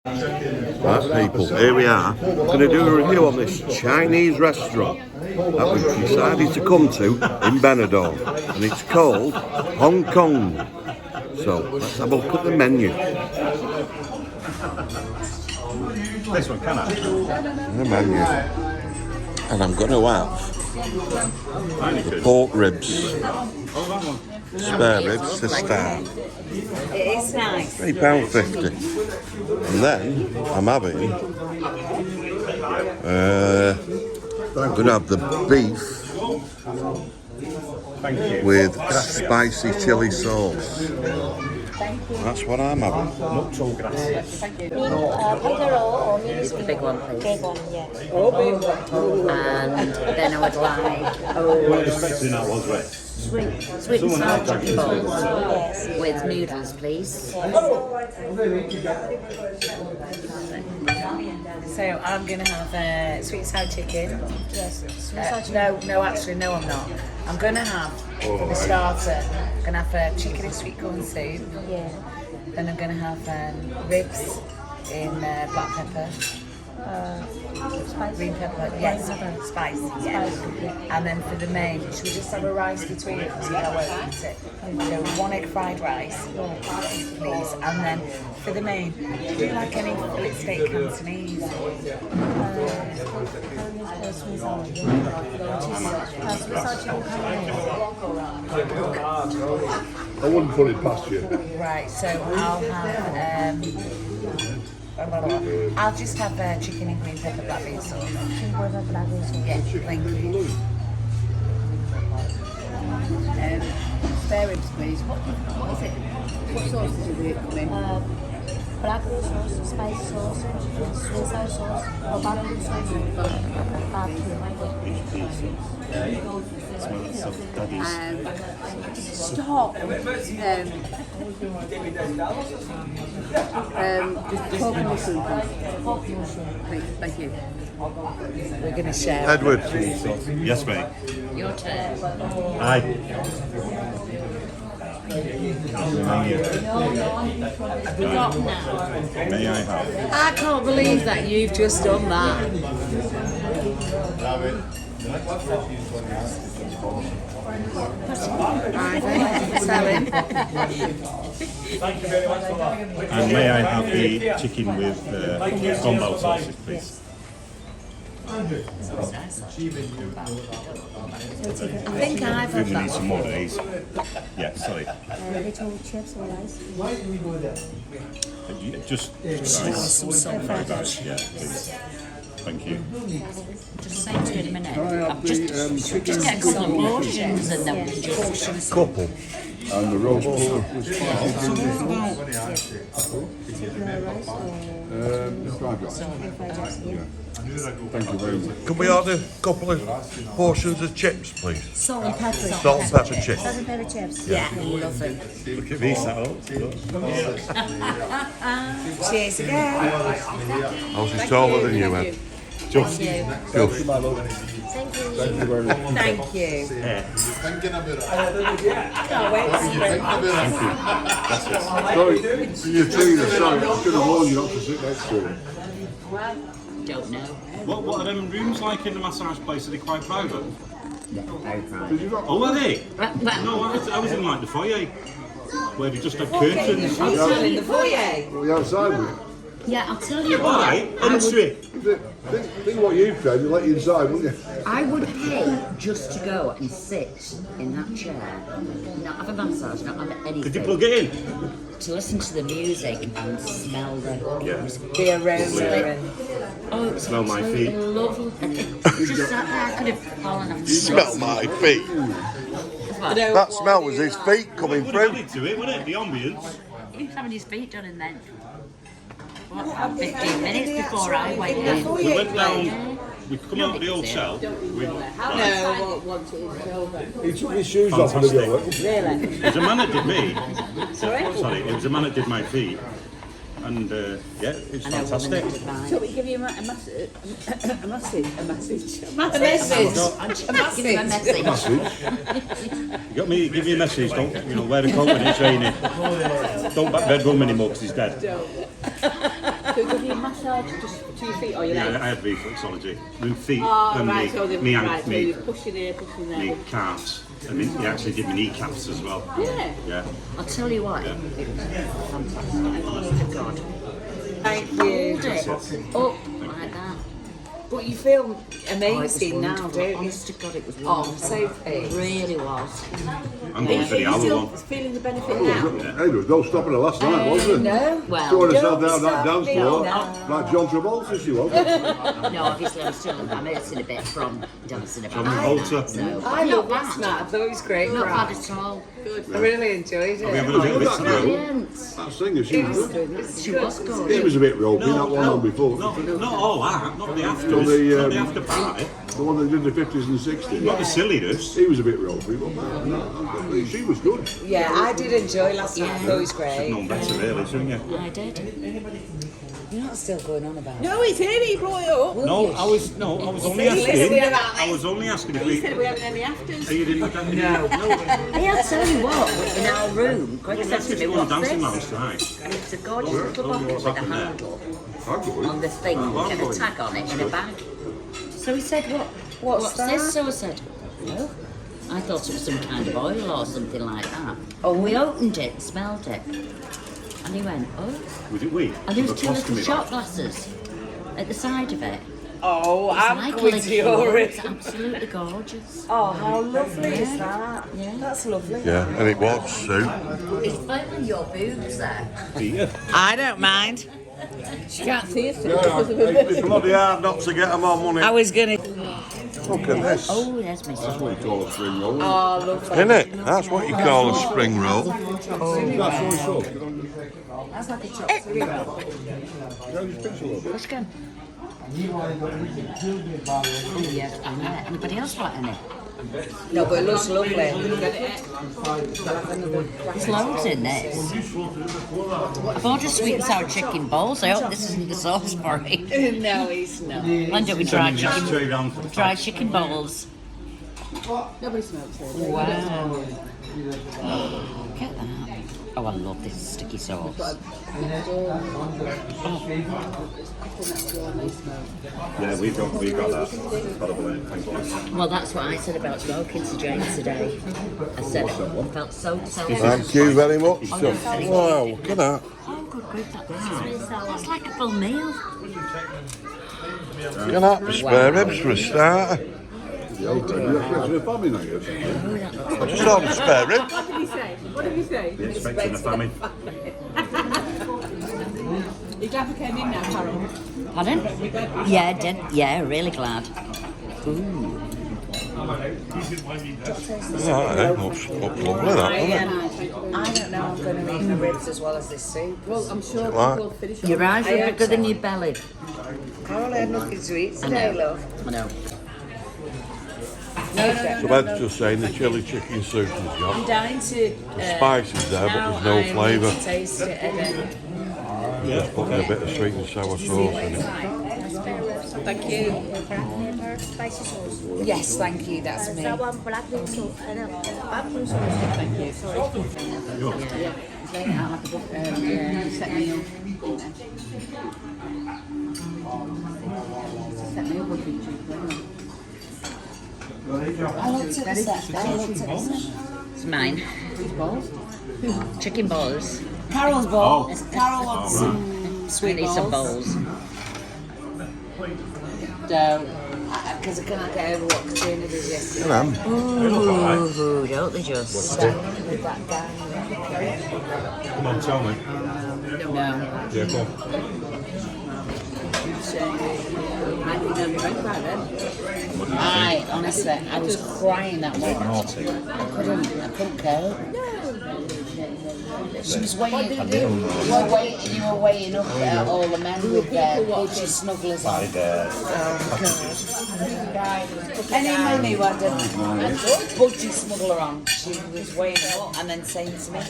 Right, people, here we are. Going to do a review on this Chinese restaurant that we've decided to come to in Benidorm, and it's called Hong Kong. So let's have a look at the menu. This one, can I? The menu. And I'm going to have the pork ribs, spare ribs to start. It is nice. £3.50. And then I'm having I'm going to have the beef with spicy chili sauce. That's what I'm having. Thank you. Potato or mini The big one, please. big one, yeah. And then I would like What expecting that was, right? sweet and sour Stocky Bloke Yes. with noodles, please. So I'm going to have sweet and sour chicken. Yes. No, actually, no, I'm not. I'm going to have, for the starter, I'm going to have chicken and sweet corn soup. Yeah. Then I'm going to have ribs in black pepper. Spicy. Green pepper, yes, spice, yeah. And then for the main, should we just have a rice between it because I won't eat it? So 1 egg fried rice, please. And then for the main, do you like any fillet steak Cantonese? I wouldn't put it past you. Right, so I'll have, I'll just have chicken and green pepper black bean sauce. Yeah, thank you. Spare ribs, please. What is it? What sauces do they come in? Black sauce, spicy sauce, sweet sour sauce, or barbecue sauce. Stop. Just pork and mushroom, please. Thank you. We're going to share. Edward. Yes, mate. Your turn. Aye. May I have? I can't believe that you've just done that. And may I have the chicken with gumbo sauces, please? I think I've We had need that some more days. Yeah, sorry. Little chips or rice. Just rice. Fried rice, yeah, please. Thank you. Just say to you in a minute. Just get a couple of portions and then we can just... Couple. And the roast pork was fried rice. Thank you very much. Can we order a couple of portions of chips, please? Salt and pepper. Salt and pepper chips. Salt and pepper chips. Yeah, lovely. Look at these that up. Cheers again. I was just taller than you, Ed. Just. Just. Thank you. Thank you very much. Thank you. Can't wait to see it. Sorry, you're Tina, sorry, I should have warned you not to sit next to him. Don't know. What are them rooms like in the massage place? Are they quite private? Did you not? Oh, are they? No, I was in like the foyer, where they just had curtains. Still in the foyer. Were you outside with you? Yeah, I'll tell you what. Why? Entry. Think what you've said, they'll let you inside, wouldn't you? I would pay just to go and sit in that chair, not have a massage, not have anything. Did you plug it in? To listen to the music and smell the The aroma and... Oh, it was Smell my feet. lovely. Just sat there, I could have fallen off. Smell my feet. That smell was his feet coming Would have through. added to it, wouldn't it? The ambience. He was having his feet done in then. What, about 15 minutes before I went in. We went down. We come out of the hotel. He took his shoes off and Fantastic. everything. It was a man that did me. Sorry, it was a man that did my feet. And yeah, it's fantastic. So we give you a message. Give him a message. You got me, give me a message, don't, wear a coat when it's raining. Don't back bedroom anymore because he's dead. So give you a massage just to your feet or your legs? Yeah, I have reflexology. My feet Oh, and right, so me so you're pushing here, pushing there. me calves. And he actually did my kneecaps as well. Yeah. Yeah. I'll tell you what, it was fantastic. Honest to God. Thank Hold you. it up like that. But you feel amazing Oh, it was now, wonderful. don't you? Honest to God, it was Oh, wonderful. so It pleased. really was. I'm going for the hour Still one. feeling the benefit now? Hey, there was no stopping her last night, was there? No. Well, Throwing herself Don't down that stop dance me floor now. like John Travolta, she was. no, obviously I'm hurting a bit from dancing about. From Volta. So, I not love last night. I thought it was great. Not crowd. bad at all. I really enjoyed Are we it. having a bit of it today? Brilliant. That singer, she was good. She was It good. was a bit ropey, that one on before. No, not all that. Not the afters. So the, Not the after party. The one that did the 50s and 60s. Not the silliness. He was a bit ropey, but no, she was good. Yeah, I did enjoy last night. I thought it was Should great. known better, really, shouldn't you? I did. You're not still going on about it. No, it's here, he brought it up. No, I was only Listening asking. about I was only asking if He said we. we haven't any afters. You didn't. No. Hey, I'll tell you what, in our room, Greg said to me, One what's dancing this? mouse tonight. And it's a gorgeous little bottle with a handle I'm good. on the thing and a tag on it in a bag. So he said, what's that? this? So I said, no. I thought it was some kind of oil or something like that. Oh, we opened it and smelled it. And he went, oh. Was it we? And there was The two little costuming shot glasses at the side of it. Oh, It's I'm like going a to liqueur. your It's room. absolutely gorgeous. Oh, how lovely is that? Yeah. That's lovely. Yeah, and it was Sue. It's filling your boobs there. Yeah. I don't mind. She can't see us Yeah, because of a It's bloody hard not to get them on, wasn't I it? was going to... Look at this. Oh, there's Mrs. That's what you call a spring roll. Oh, lovely. Isn't it? That's what you call a spring roll. That's what it's called. That's like a chocolate. Push again. Oh, yeah. I know. Anybody else want any? No, but it looks lovely. There's loads in this. I've ordered sweet and sour chicken balls. I hope this isn't the sauce for it. No, it's not. And don't we try chicken, Straight round for the try chicken balls? Nobody smokes here. Wow. Look at that. Oh, I love this sticky sauce. Yeah, we've got that. By the way, thank you. Well, that's what I said about smoking to James today. I said I felt so selfish. Thank you very much. Wow, look at that. Oh, good grief, that's like a full meal. Look at that. Spare ribs for a starter. You're expecting a family now, yes? I just ordered spare ribs. What did he say? What did he say? Expecting a famine. You glad we came in now, Carol? Pardon? Yeah, did. Yeah, really glad. Ooh. Yeah, looks lovely, that, doesn't it? I don't know I'm going to eat the ribs as well as this soup. Well, I'm sure Right. we'll finish Your eyes are bigger than your belly. Carol, I had nothing to eat today, love. I know. So Ed's just saying the chilli chicken soup is I'm gone. dying to... The spice is there, but there's no flavour. Taste it again. Just putting a bit of sweet and sour sauce in it. Thank you. Pepper, spicy sauce. Yes, thank you, that's me. That one black bean sauce. Pumpkin sauce. Thank you. Sorry. set me up. Set me up with you. I looked at the set. I looked at the set. It's mine. Chicken balls. Carol's balls. Carol wants some I sweet need some balls. balls. Don't. Because I can't get over what Katrina did yesterday. Come on. Ooh, don't they just? With that guy. Come on, tell me. No. Yeah, come on. I think they'll be right by then. Honestly, I was crying that much. I couldn't cope. She was weighing, you were weighing up all the men with their budgie snugglers on. Any man who had a budgie smuggler on, she was weighing them up and then saying to me,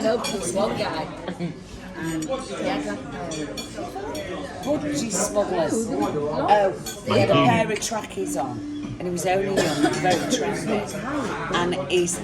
no, this one guy. And he had budgie smugglers. Oh, he had a pair of trackies on. and he was only young, very trendy, and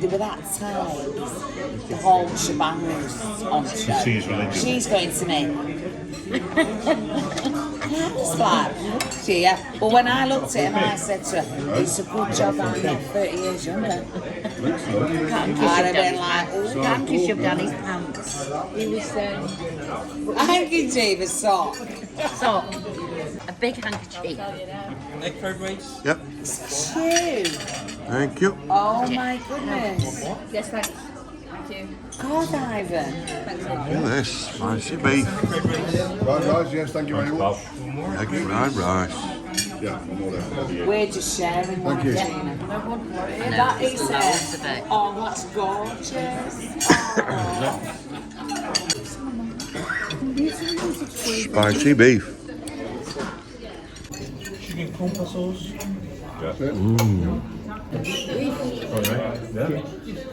they were that size. The whole shebang was on show. She's religious. She's going to me. I was like, yeah. But when I looked at him, I said to her, it's a good job I'm not 30 years younger. I'd have been like, oh, Hanky shoved down his pants. He was handkerchief, a sock. sock. A big handkerchief. Egg fried rice? Yep. Chew. Thank you. Oh my goodness. Yes, thanks. Thank you. God, Ivan. Thanks. Look at this, spicy beef. Fried rice, yes, thank you very much. Egg fried rice. Yeah, I'm all there. We're just sharing one, Thank you. Gina. No, That it's is loads of it. Oh, that's gorgeous. Oh. Spicy beef. Chicken compa sauce?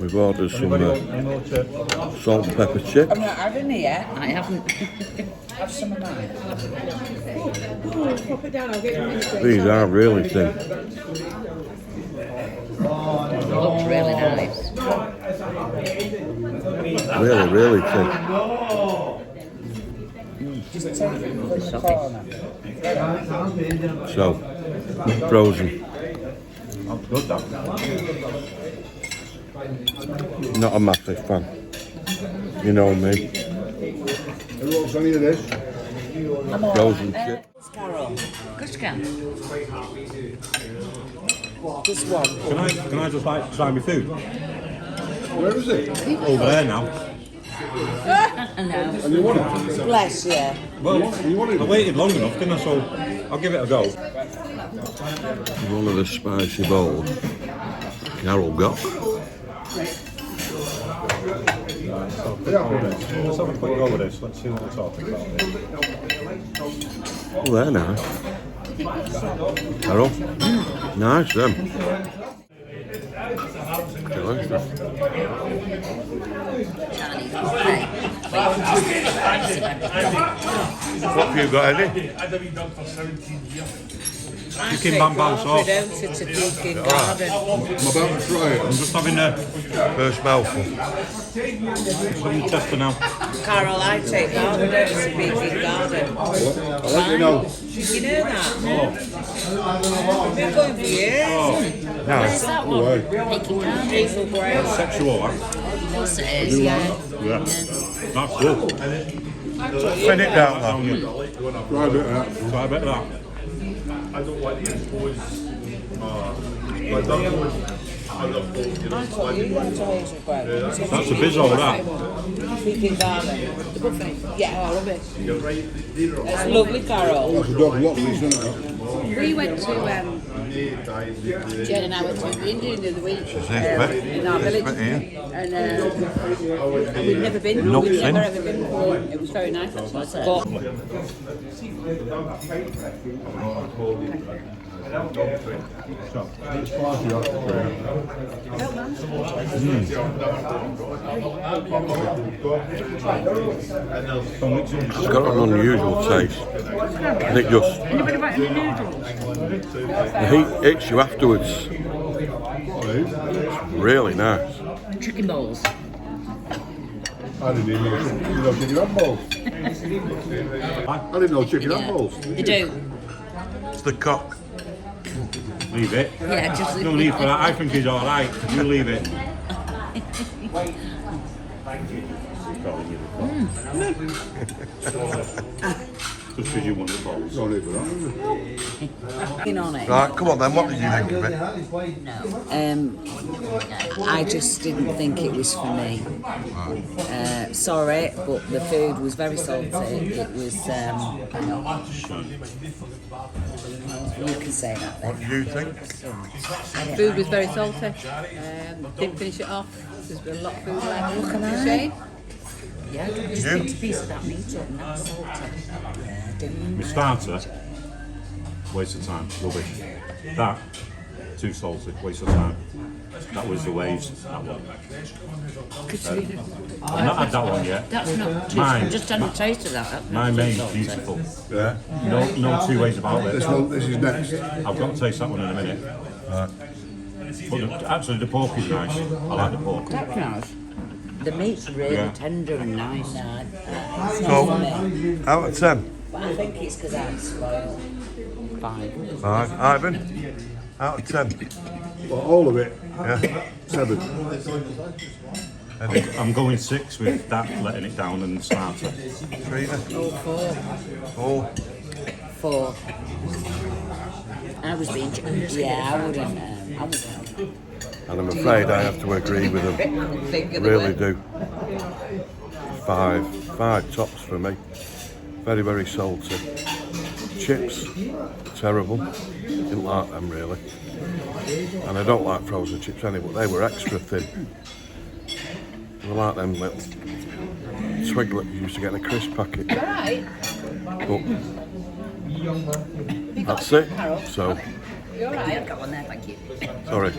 We've ordered some salt and pepper chips. I'm not having it yet. I haven't. Have some of mine. Pop it down, I'll get you a minute. These are really thin. Looks really nice. Really, really thin. Just take it from the corner. So, frozen. That's good, that. Not a massive fan. You know me. Who wants any of this? Frozen chips. Carol, Kushka. just one. Can I just like try my food? Where is it? Over there now. And you want it? Bless you. Well, You want it? I waited long enough, didn't I? So I'll give it a go. One of the spicy bowls Carol got. Let's have a quick go with this. Let's see what we're talking about. Oh, they're nice. Carol? Nice, them. Delicious. Chinese buffet. What have you got, Eddie? Chicken bambao sauce. It's a Deakin garden. I'm about to try it. I'm just having a First mouthful. some tester now. Carol, I take garden out to Deakin garden. I'll let you know. You know that? No. Been going for years. Where's that one? Away. Baking garden. Hazel Brown. Sexual, huh? Of course it is, yeah. Yeah. That's good. Fin it down, Down though. here. Try a bit of that. Try a bit of that. I thought you went to Hazel Brown. That's a bizzo, that. Deakin garden. The buffet. Yeah. Oh, rubbish. It's lovely, Carol. That's a dog lot of these, isn't it? We went to, Jen and I went to India the other week in our village. And we'd never been. Nuts We'd in. never ever been before. It was very nice actually. It's spicy, It's got an unusual taste. And it just, Anybody about any noodles? the heat hits you afterwards. It's really nice. Chicken balls. I didn't even know chicken and balls. I didn't know chicken and balls. They do. It's the cock. Leave it. Yeah, just leave No it. need for that. I think he's all right. You leave it. Just because you want the balls. No need for that, is it? In on it. Right, come on then, what did you think of it? I just didn't think it was for me. Sorry, but the food was very salty. It was. You can say that What then. did you think? Food was very salty. Didn't finish it off. There's been a lot of food left. Look at that. Shane? Yeah, just You? eat a piece of that meat up and that's salty. My starter, waste of time, rubbish. That, too salty, waste of time. That was the waves, that one. I've not had that one yet. That's not too Mine. just had a taste of that. That's My not too main's salty. beautiful. Yeah. No two ways about it. This is next. I've got to taste that one in a minute. But actually, the pork is nice. I like the pork. That's nice. The meat's really Yeah. tender and nice. So, out of 10. But I think it's because I'm spoiled. 5. Alright, Ivan, out of 10. Well, all of it, Yeah. 7. I'm going 6 with that, letting it down and the starter. Trina, Oh, 4. 4. 4. I was being... Yeah, I wouldn't... And I'm afraid I have to agree with them. Think of Really do. 5. 5 tops for me. Very, very salty. Chips, terrible. Didn't like them really. And I don't like frozen chips anyway, but they were extra thin. I like them little Twiglet you used to get in a crisp packet. Right. But that's it. So, You're right. Got one there, thank you. sorry.